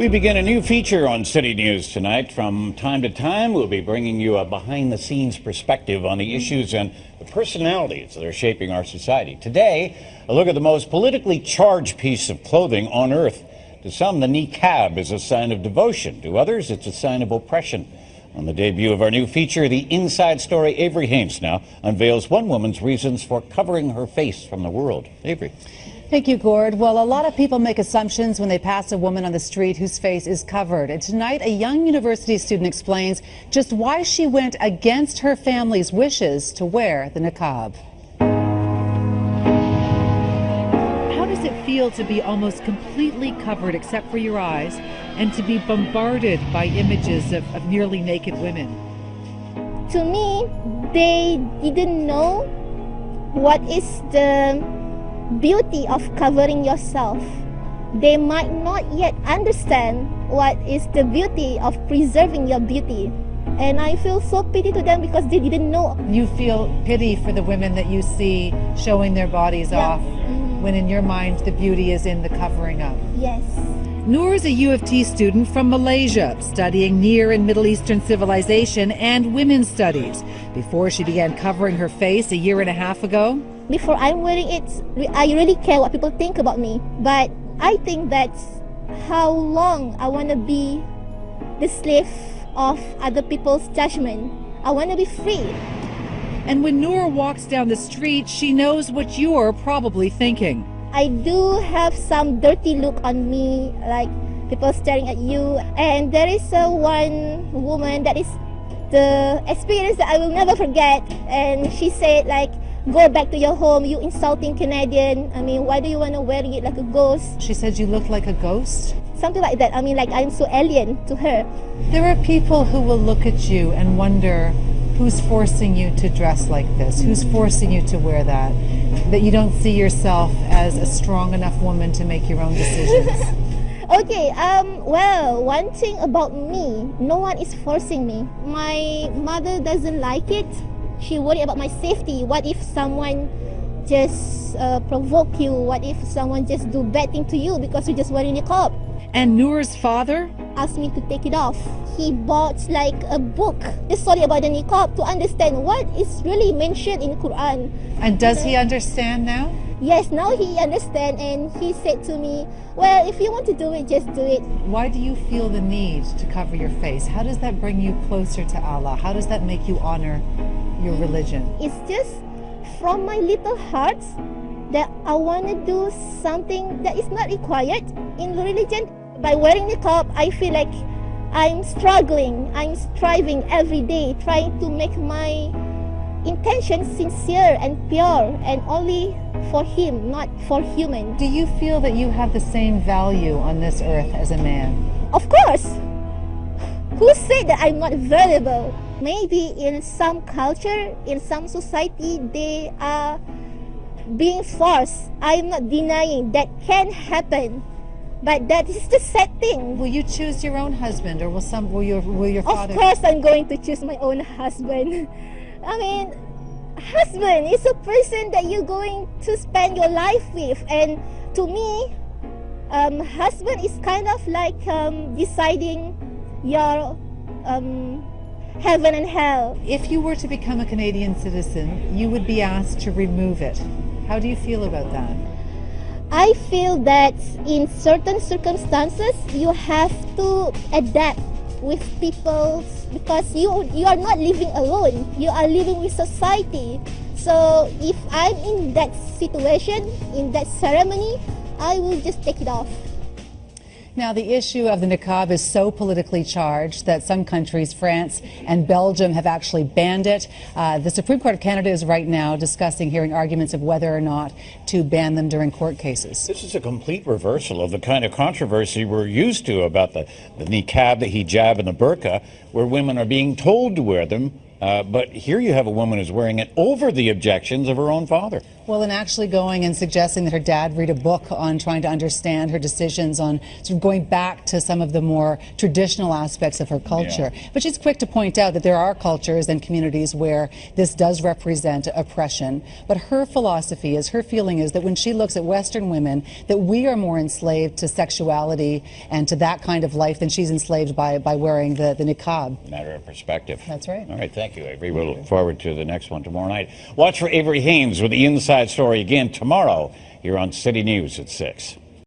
We begin a new feature on City News tonight. From time to time, we'll be bringing you a behind-the-scenes perspective on the issues and the personalities that are shaping our society. Today, a look at the most politically charged piece of clothing on earth. To some, the niqab is a sign of devotion. To others, it's a sign of oppression. On the debut of our new feature, the Inside Story, Avery Haines now unveils one woman's reasons for covering her face from the world. Avery. Thank you, Gord. Well, a lot of people make assumptions when they pass a woman on the street whose face is covered. And tonight, a young university student explains just why she went against her family's wishes to wear the niqab. How does it feel to be almost completely covered except for your eyes and to be bombarded by images of nearly naked women? To me, they didn't know what is the beauty of covering yourself. They might not yet understand what is the beauty of preserving your beauty. And I feel so pity to them because they didn't know. You feel pity for the women that you see showing their bodies off, when in your mind the beauty is in the covering up. Yes. Noor is a U of T student from Malaysia, studying Near and Middle Eastern civilization and women's studies. Before she began covering her face a year and a half ago, before I'm wearing it, I really care what people think about me. But I think that's how long I want to be the slave of other people's judgment. I want to be free. And when Noor walks down the street, she knows what you're probably thinking. I do have some dirty look on me, like people staring at you. And there is one woman that is the experience that I will never forget. And she said, like, go back to your home, you insulting Canadian. I mean, why do you want to wear it like a ghost? She said you look like a ghost? Something like that. I mean, like I'm so alien to her. There are people who will look at you and wonder who's forcing you to dress like this, who's forcing you to wear that you don't see yourself as a strong enough woman to make your own decisions. Okay, well, one thing about me, no one is forcing me. My mother doesn't like it. She worry about my safety. What if someone just provoke you? What if someone just do bad thing to you because you're just wearing a niqab? And Noor's father asked me to take it off. He bought like a book, the story about the niqab, to understand what is really mentioned in Quran. And does he understand now? Yes, now he understands, and he said to me, well, if you want to do it, just do it. Why do you feel the need to cover your face? How does that bring you closer to Allah? How does that make you honor your religion? It's just from my little heart that I want to do something that is not required in religion. By wearing niqab, I feel like I'm struggling, I'm striving every day, trying to make my intention sincere and pure and only for him, not for human. Do you feel that you have the same value on this earth as a man? Of course. Who said that I'm not valuable? Maybe in some culture, in some society, they are being forced. I'm not denying that can happen, but that is the sad thing. Will you choose your own husband, or will your father? Of course, I'm going to choose my own husband. I mean, husband is a person that you're going to spend your life with, and to me, husband is kind of like deciding your heaven and hell. If you were to become a Canadian citizen, you would be asked to remove it. How do you feel about that? I feel that in certain circumstances, you have to adapt with people because you are not living alone. You are living with society. So if I'm in that situation, in that ceremony, I will just take it off. Now, the issue of the niqab is so politically charged that some countries, France and Belgium, have actually banned it. The Supreme Court of Canada is right now discussing, hearing arguments of whether or not to ban them during court cases. This is a complete reversal of the kind of controversy we're used to about the niqab, the hijab, and the burqa, where women are being told to wear them But here you have a woman who's wearing it over the objections of her own father. Well, and actually going and suggesting that her dad read a book on trying to understand her decisions, on sort of going back to some of the more traditional aspects of her culture. Yeah. But she's quick to point out that there are cultures and communities where this does represent oppression. But her philosophy is, her feeling is that when she looks at Western women, that we are more enslaved to sexuality and to that kind of life than she's enslaved by wearing the niqab. Matter of perspective. That's right. All right, thank you, Avery. We'll look forward to the next one tomorrow night. Watch for Avery Haynes with the Inside Story again tomorrow here on City News at 6.